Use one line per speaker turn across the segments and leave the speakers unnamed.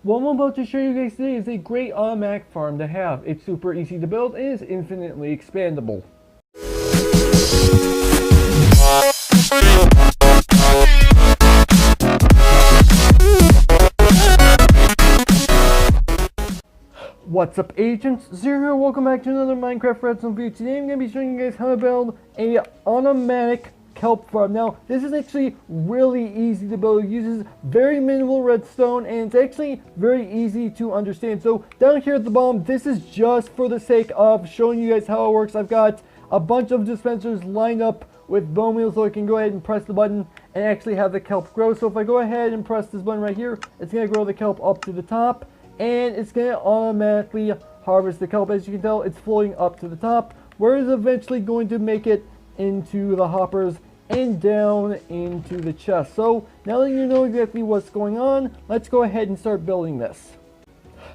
What I'm about to show you guys today is a great automatic farm to have. It's super easy to build and is infinitely expandable. What's up, agents? Zero here. Welcome back to another Minecraft Redstone video. Today I'm going to be showing you guys how to build a automatic kelp farm. Now, this is actually really easy to build. It uses very minimal redstone and it's actually very easy to understand. So down here at the bottom, this is just for the sake of showing you guys how it works. I've got a bunch of dispensers lined up with bone meal so I can go ahead and press the button and actually have the kelp grow. So if I go ahead and press this button right here, it's going to grow the kelp up to the top. And it's going to automatically harvest the kelp. As you can tell, it's floating up to the top, where it's eventually going to make it into the hoppers and down into the chest. So now that you know exactly what's going on, let's go ahead and start building this.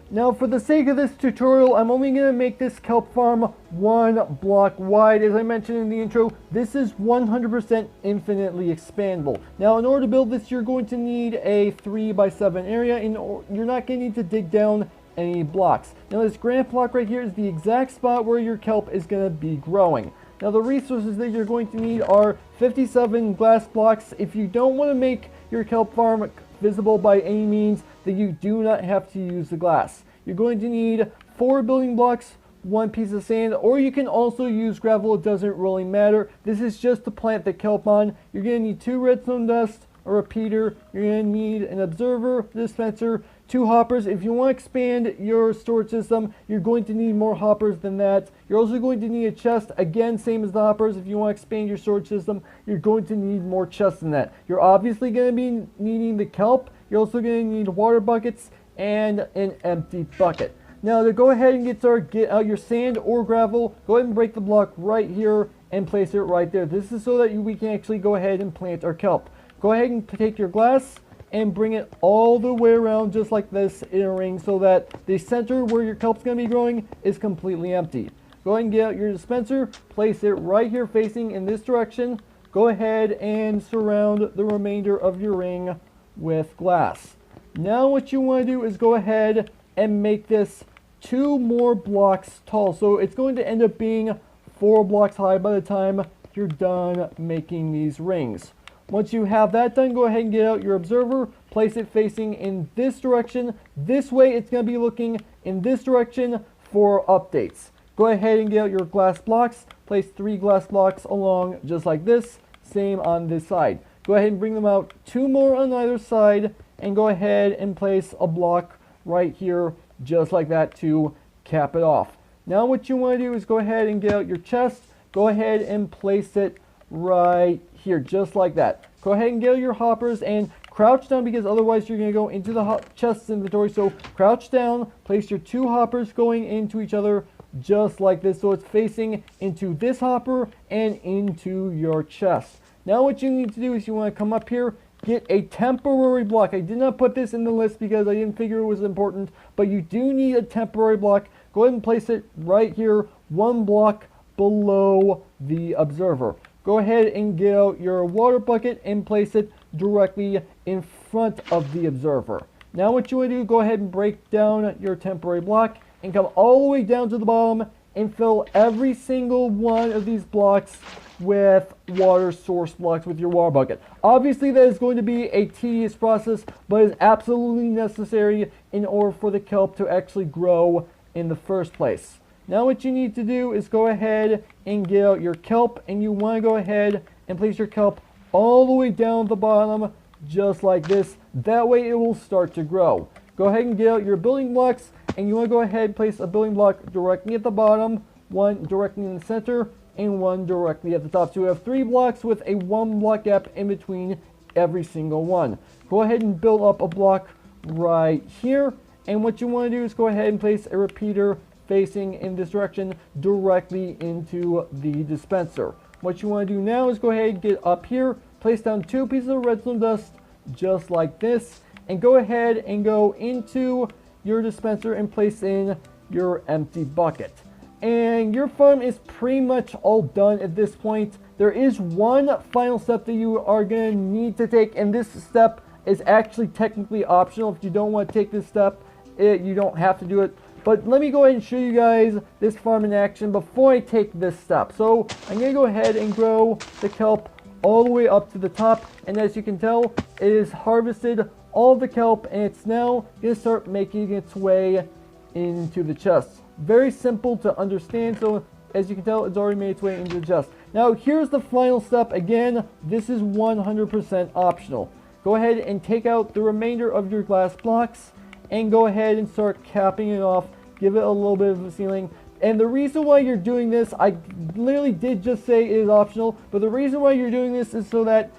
Now, for the sake of this tutorial, I'm only going to make this kelp farm 1 block wide. As I mentioned in the intro, this is 100% infinitely expandable. Now, in order to build this, you're going to need a 3x7 area, and you're not going to need to dig down any blocks. Now, this granite block right here is the exact spot where your kelp is going to be growing. Now, the resources that you're going to need are 57 glass blocks. If you don't want to make your kelp farm visible by any means, then you do not have to use the glass. You're going to need 4 building blocks, 1 piece of sand, or you can also use gravel. It doesn't really matter. This is just to plant the kelp on. You're going to need 2 redstone dust, a repeater. You're going to need an observer, dispenser, 2 hoppers. If you want to expand your storage system, you're going to need more hoppers than that. You're also going to need a chest. Again, same as the hoppers. If you want to expand your storage system, you're going to need more chests than that. You're obviously going to be needing the kelp. You're also going to need water buckets and an empty bucket. Now, to go ahead and get started, get out your sand or gravel. Go ahead and break the block right here and place it right there. This is so that we can actually go ahead and plant our kelp. Go ahead and take your glass and bring it all the way around just like this in a ring so that the center where your kelp's going to be growing is completely empty. Go ahead and get out your dispenser, place it right here facing in this direction. Go ahead and surround the remainder of your ring with glass. Now what you want to do is go ahead and make this 2 more blocks tall. So it's going to end up being 4 blocks high by the time you're done making these rings. Once you have that done, go ahead and get out your observer, place it facing in this direction. This way it's going to be looking in this direction for updates. Go ahead and get out your glass blocks, place 3 glass blocks along just like this, same on this side. Go ahead and bring them out 2 more on either side and go ahead and place a block right here just like that to cap it off. Now what you want to do is go ahead and get out your chest. Go ahead and place it right here just like that. Go ahead and get out your hoppers and crouch down because otherwise you're going to go into the chest inventory. So crouch down, place your 2 hoppers going into each other just like this. So it's facing into this hopper and into your chest. Now what you need to do is you want to come up here, get a temporary block. I did not put this in the list because I didn't figure it was important, but you do need a temporary block. Go ahead and place it right here, 1 block below the observer. Go ahead and get out your water bucket and place it directly in front of the observer. Now what you want to do, go ahead and break down your temporary block and come all the way down to the bottom and fill every single one of these blocks with water source blocks with your water bucket. Obviously that is going to be a tedious process, but is absolutely necessary in order for the kelp to actually grow in the first place. Now what you need to do is go ahead and get out your kelp, and you want to go ahead and place your kelp all the way down the bottom just like this. That way it will start to grow. Go ahead and get out your building blocks, and you want to go ahead and place a building block directly at the bottom, 1 directly in the center, and 1 directly at the top. So you have 3 blocks with a 1 block gap in between every single one. Go ahead and build up a block right here, and what you want to do is go ahead and place a repeater facing in this direction directly into the dispenser. What you want to do now is go ahead and get up here, place down 2 pieces of redstone dust just like this, and go ahead and go into your dispenser and place in your empty bucket. And your farm is pretty much all done at this point. There is one final step that you are going to need to take, and this step is actually technically optional. If you don't want to take this step, you don't have to do it. But let me go ahead and show you guys this farm in action before I take this step. So I'm going to go ahead and grow the kelp all the way up to the top. And as you can tell, it is harvested all the kelp, and it's now going to start making its way into the chest. Very simple to understand. So as you can tell, it's already made its way into the chest. Now here's the final step. Again, this is 100% optional. Go ahead and take out the remainder of your glass blocks and go ahead and start capping it off. Give it a little bit of a ceiling. And the reason why you're doing this, I literally did just say it is optional, but the reason why you're doing this is so that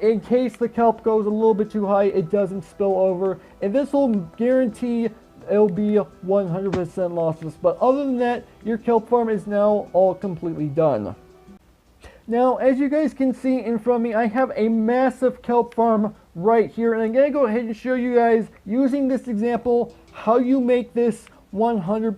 in case the kelp goes a little bit too high, it doesn't spill over. And this will guarantee it'll be 100% lossless. But other than that, your kelp farm is now all completely done. Now, as you guys can see in front of me, I have a massive kelp farm right here. And I'm going to go ahead and show you guys, using this example, how you make this 100%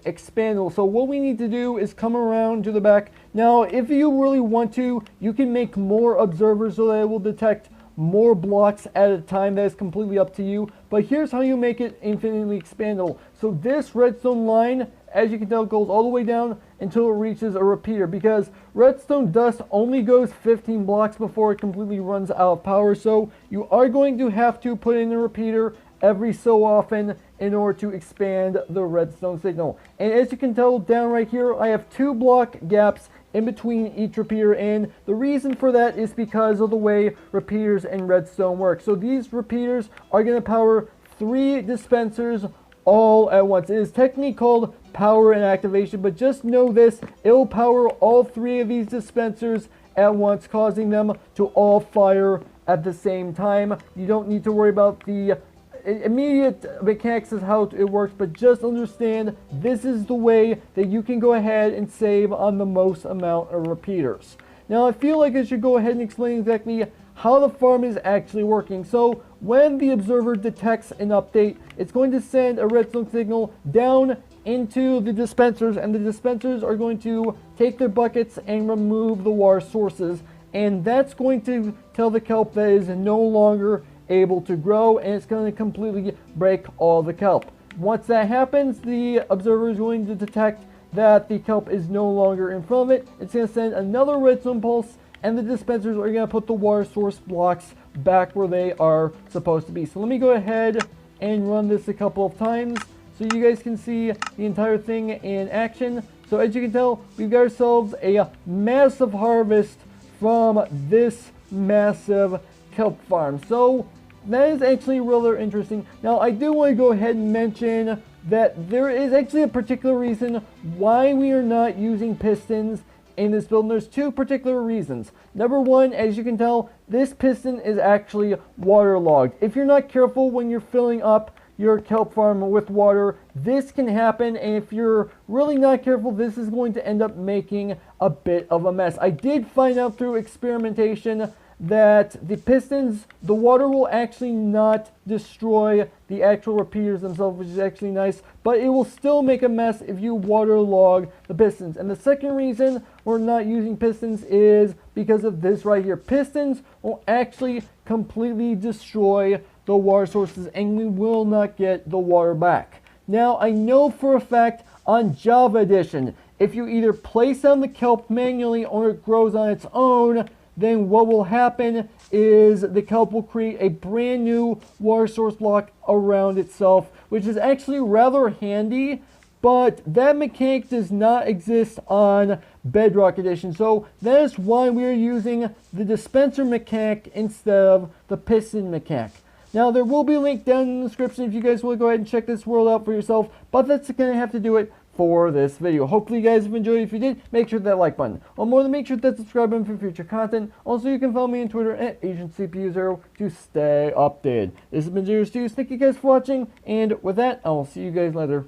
expandable. So what we need to do is come around to the back. Now, if you really want to, you can make more observers so that it will detect more blocks at a time. That is completely up to you. But here's how you make it infinitely expandable. So this redstone line, as you can tell, goes all the way down until it reaches a repeater, because redstone dust only goes 15 blocks before it completely runs out of power. So you are going to have to put in a repeater every so often in order to expand the redstone signal. And as you can tell down right here, I have 2 block gaps in between each repeater, and the reason for that is because of the way repeaters and redstone work. So these repeaters are going to power 3 dispensers all at once. It is technically called power and activation, but just know this, it will power all 3 of these dispensers at once, causing them to all fire at the same time. You don't need to worry about the immediate mechanics of how it works, but just understand this is the way that you can go ahead and save on the most amount of repeaters. Now I feel like I should go ahead and explain exactly how the farm is actually working. So when the observer detects an update, it's going to send a redstone signal down into the dispensers, and the dispensers are going to take their buckets and remove the water sources, and that's going to tell the kelp that it is no longer able to grow, and it's going to completely break all the kelp. Once that happens, the observer is going to detect that the kelp is no longer in front of it. It's going to send another redstone pulse, and the dispensers are going to put the water source blocks back where they are supposed to be. So let me go ahead and run this a couple of times so you guys can see the entire thing in action. So as you can tell, we've got ourselves a massive harvest from this massive kelp farm. So that is actually rather interesting. Now I do want to go ahead and mention that there is actually a particular reason why we are not using pistons in this build. And there's 2 particular reasons. Number 1, as you can tell, this piston is actually waterlogged. If you're not careful when you're filling up your kelp farm with water, this can happen, and if you're really not careful, this is going to end up making a bit of a mess. I did find out through experimentation that the pistons, the water will actually not destroy the actual repeaters themselves, which is actually nice, but it will still make a mess if you waterlog the pistons. And the second reason we're not using pistons is because of this right here. Pistons will actually completely destroy the water sources, and we will not get the water back. Now I know for a fact on Java Edition, if you either place down the kelp manually or it grows on its own, then what will happen is the kelp will create a brand new water source block around itself, which is actually rather handy, but that mechanic does not exist on Bedrock Edition. So that is why we are using the dispenser mechanic instead of the piston mechanic. Now there will be a link down in the description if you guys want to go ahead and check this world out for yourself, but that's going to have to do it for this video. Hopefully you guys have enjoyed it. If you did, make sure that like button. Or more than make sure that subscribe button for future content. Also, you can follow me on Twitter at AgentCPU0 to stay updated. This has been Zero Stews. Thank you guys for watching, and with that, I will see you guys later.